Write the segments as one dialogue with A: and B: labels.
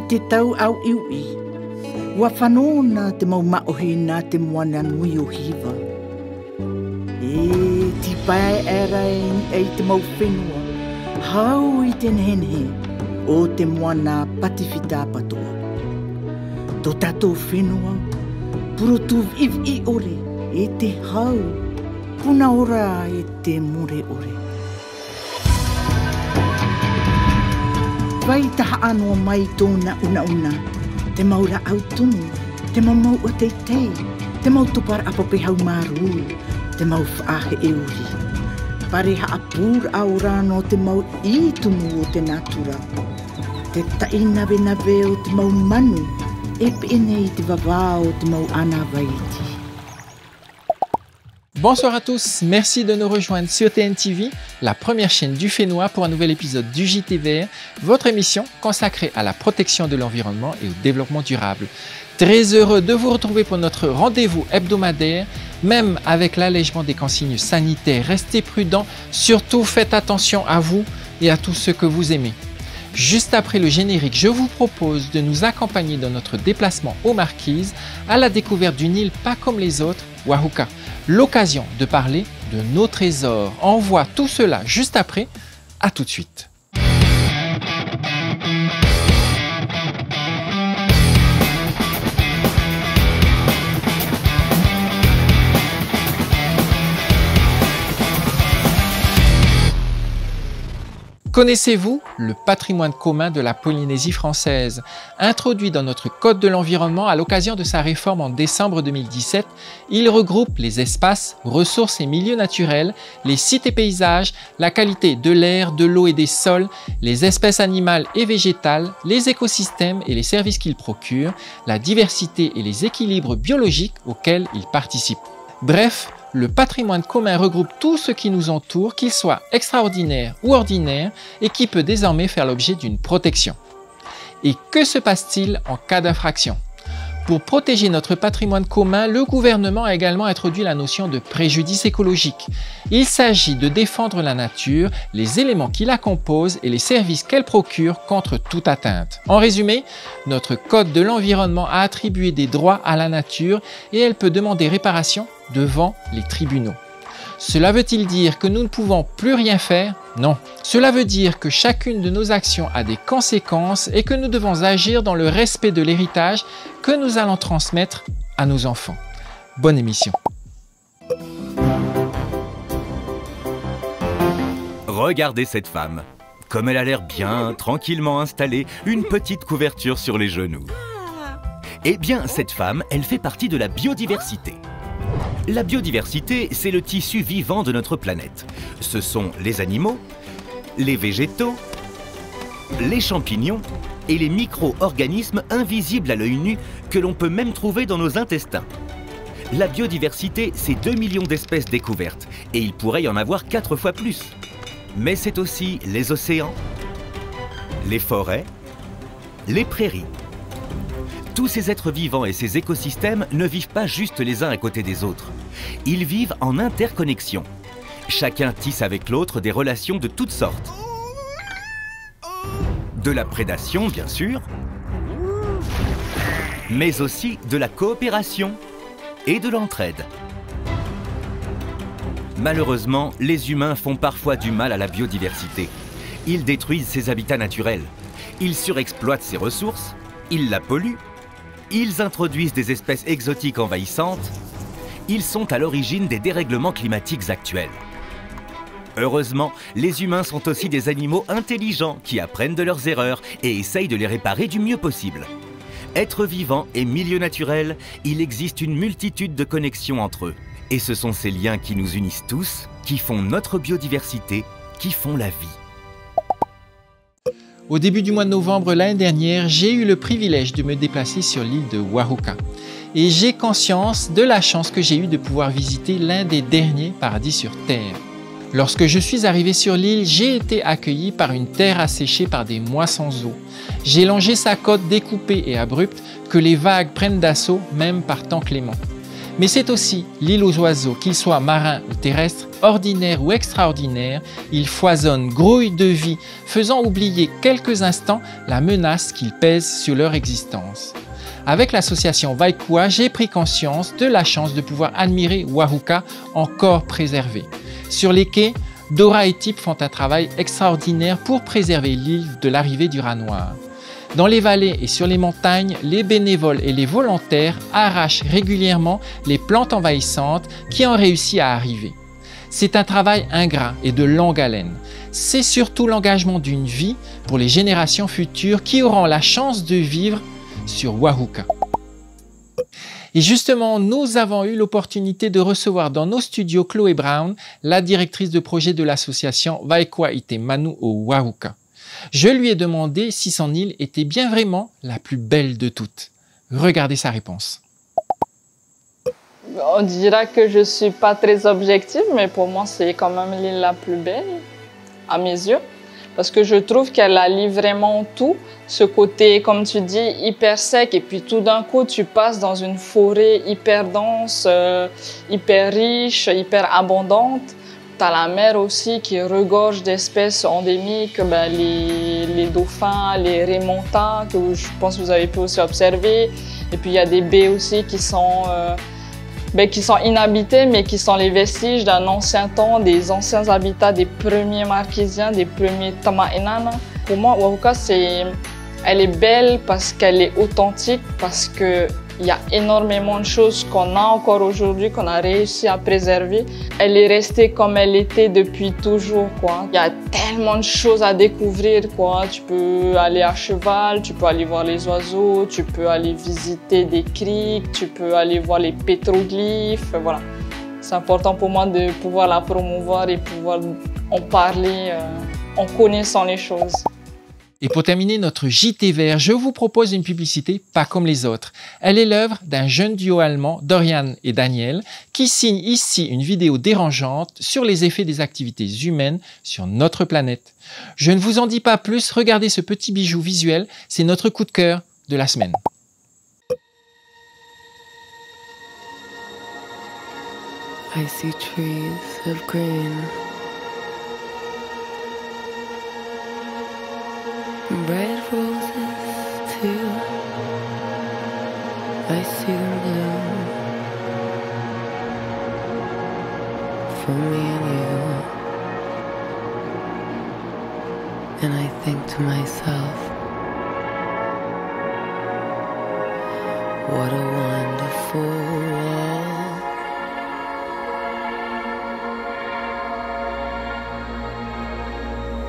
A: te tau au iui. Ua whanona te mau maohi nā te moana nui o hiva. E ti pae era e te mau whenua. Hau i te nehenhe o te moana patifita patoa. Tō tātou whenua, puro tu i ore e te hau. Puna ora e te more ore. Vai taha anoa mai tōna una, te maura au tunu, te mau a teitei, te mau tupara apope hau maru, te mau whaahe e uri. Pare haa pūr aura no te mau I tunu o te natura. Te tainawe o te mau manu, e pene I te vavā o te mau ana vaiti.
B: Bonsoir à tous, merci de nous rejoindre sur TNTV, la première chaîne du Fénois pour un nouvel épisode du JT Vert, votre émission consacrée à la protection de l'environnement et au développement durable. Très heureux de vous retrouver pour notre rendez-vous hebdomadaire, même avec l'allègement des consignes sanitaires, restez prudents, surtout faites attention à vous et à tous ceux que vous aimez. Juste après le générique, je vous propose de nous accompagner dans notre déplacement aux Marquises à la découverte d'une île pas comme les autres, Wahuka. L'occasion de parler de nos trésors. On voit tout cela juste après. À tout de suite. Connaissez-vous le patrimoine commun de la Polynésie française? Introduit dans notre Code de l'environnement à l'occasion de sa réforme en décembre 2017, il regroupe les espaces, ressources et milieux naturels, les sites et paysages, la qualité de l'air, de l'eau et des sols, les espèces animales et végétales, les écosystèmes et les services qu'ils procurent, la diversité et les équilibres biologiques auxquels ils participent. Bref, le patrimoine commun regroupe tout ce qui nous entoure, qu'il soit extraordinaire ou ordinaire, et qui peut désormais faire l'objet d'une protection. Et que se passe-t-il en cas d'infraction? Pour protéger notre patrimoine commun, le gouvernement a également introduit la notion de préjudice écologique. Il s'agit de défendre la nature, les éléments qui la composent et les services qu'elle procure contre toute atteinte. En résumé, notre Code de l'environnement a attribué des droits à la nature et elle peut demander réparation devant les tribunaux. Cela veut-il dire que nous ne pouvons plus rien faire? Non. Cela veut dire que chacune de nos actions a des conséquences et que nous devons agir dans le respect de l'héritage que nous allons transmettre à nos enfants. Bonne émission.
C: Regardez cette femme. Comme elle a l'air bien, tranquillement installée, une petite couverture sur les genoux. Eh bien, cette femme, elle fait partie de la biodiversité. La biodiversité, c'est le tissu vivant de notre planète. Ce sont les animaux, les végétaux, les champignons et les micro-organismes invisibles à l'œil nu que l'on peut même trouver dans nos intestins. La biodiversité, c'est 2 millions d'espèces découvertes et il pourrait y en avoir 4 fois plus. Mais c'est aussi les océans, les forêts, les prairies. Tous ces êtres vivants et ces écosystèmes ne vivent pas juste les uns à côté des autres. Ils vivent en interconnexion. Chacun tisse avec l'autre des relations de toutes sortes. De la prédation, bien sûr, mais aussi de la coopération et de l'entraide. Malheureusement, les humains font parfois du mal à la biodiversité. Ils détruisent ses habitats naturels. Ils surexploitent ses ressources, ils la polluent. Ils introduisent des espèces exotiques envahissantes. Ils sont à l'origine des dérèglements climatiques actuels. Heureusement, les humains sont aussi des animaux intelligents qui apprennent de leurs erreurs et essayent de les réparer du mieux possible. Êtres vivants et milieux naturels, il existe une multitude de connexions entre eux. Et ce sont ces liens qui nous unissent tous, qui font notre biodiversité, qui font la vie.
B: Au début du mois de novembre l'année dernière, j'ai eu le privilège de me déplacer sur l'île de Wahuka. Et j'ai conscience de la chance que j'ai eue de pouvoir visiter l'un des derniers paradis sur Terre. Lorsque je suis arrivé sur l'île, j'ai été accueilli par une terre asséchée par des mois sans eau. J'ai longé sa côte découpée et abrupte que les vagues prennent d'assaut même par temps clément. Mais c'est aussi l'île aux oiseaux, qu'ils soient marins ou terrestres, ordinaires ou extraordinaires, ils foisonnent, grouillent de vie, faisant oublier quelques instants la menace qu'ils pèsent sur leur existence. Avec l'association Vaikua, j'ai pris conscience de la chance de pouvoir admirer Wahuka encore préservé. Sur les quais, Dora et Tip font un travail extraordinaire pour préserver l'île de l'arrivée du rat noir. Dans les vallées et sur les montagnes, les bénévoles et les volontaires arrachent régulièrement les plantes envahissantes qui ont réussi à arriver. C'est un travail ingrat et de longue haleine. C'est surtout l'engagement d'une vie pour les générations futures qui auront la chance de vivre sur Wahuka. Et justement, nous avons eu l'opportunité de recevoir dans nos studios Chloé Brown, la directrice de projet de l'association Vaikua Ite Manu au Wahuka. Je lui ai demandé si son île était bien vraiment la plus belle de toutes. Regardez sa réponse.
D: On dira que je ne suis pas très objective, mais pour moi, c'est quand même l'île la plus belle, à mes yeux. Parce que je trouve qu'elle allie vraiment tout. Ce côté, comme tu dis, hyper sec. Et puis tout d'un coup, tu passes dans une forêt hyper dense, hyper riche, hyper abondante. Tu as la mer aussi qui regorge d'espèces endémiques, les dauphins, les raimentas, que je pense que vous avez pu aussi observer. Et puis il y a des baies aussi qui sont inhabitées, mais qui sont les vestiges d'un ancien temps, des anciens habitats des premiers Marquisiens, des premiers Tamainana. Pour moi, Wahuka, elle est belle parce qu'elle est authentique, parce qu'il y a énormément de choses qu'on a encore aujourd'hui, qu'on a réussi à préserver. Elle est restée comme elle était depuis toujours, quoi. Il y a tellement de choses à découvrir, quoi. Tu peux aller à cheval, tu peux aller voir les oiseaux, tu peux aller visiter des criques, tu peux aller voir les pétroglyphes, voilà. C'est important pour moi de pouvoir la promouvoir et pouvoir en parler en connaissant les choses.
B: Et pour terminer notre JT Vert, je vous propose une publicité pas comme les autres. Elle est l'œuvre d'un jeune duo allemand, Dorian et Daniel, qui signe ici une vidéo dérangeante sur les effets des activités humaines sur notre planète. Je ne vous en dis pas plus, regardez ce petit bijou visuel, c'est notre coup de cœur de la semaine.
E: I see trees of green, red roses too. I see them bloom for me and you. And I think to myself, what a wonderful world.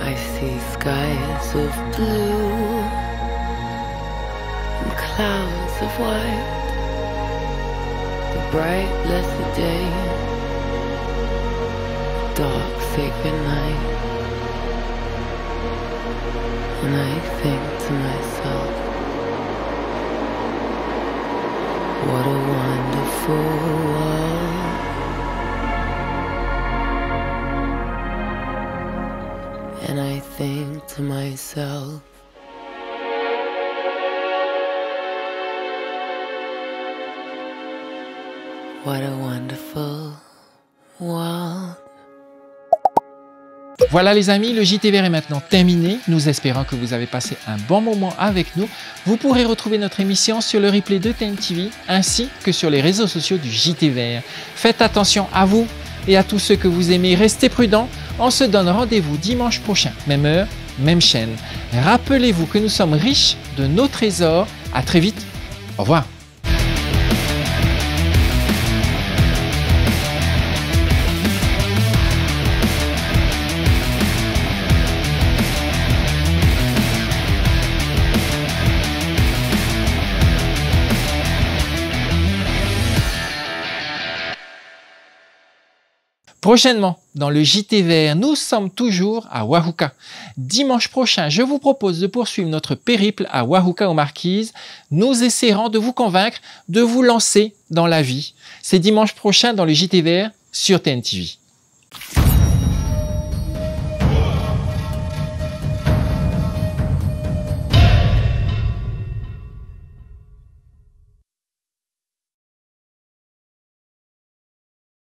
E: I see skies of blue and clouds of white, the bright blessed day, the dark sacred night. And I think to myself, what a wonderful world. And I think to myself, what a wonderful world.
B: Voilà les amis, le JT Vert est maintenant terminé. Nous espérons que vous avez passé un bon moment avec nous. Vous pourrez retrouver notre émission sur le replay de TNTV ainsi que sur les réseaux sociaux du JT Vert. Faites attention à vous et à tous ceux que vous aimez. Restez prudents. On se donne rendez-vous dimanche prochain, même heure, même chaîne. Rappelez-vous que nous sommes riches de nos trésors. À très vite. Au revoir. Prochainement, dans le JT Vert, nous sommes toujours à Wahuka. Dimanche prochain, je vous propose de poursuivre notre périple à Wahuka aux Marquises. Nous essaierons de vous convaincre de vous lancer dans la vie. C'est dimanche prochain dans le JT Vert sur TNTV.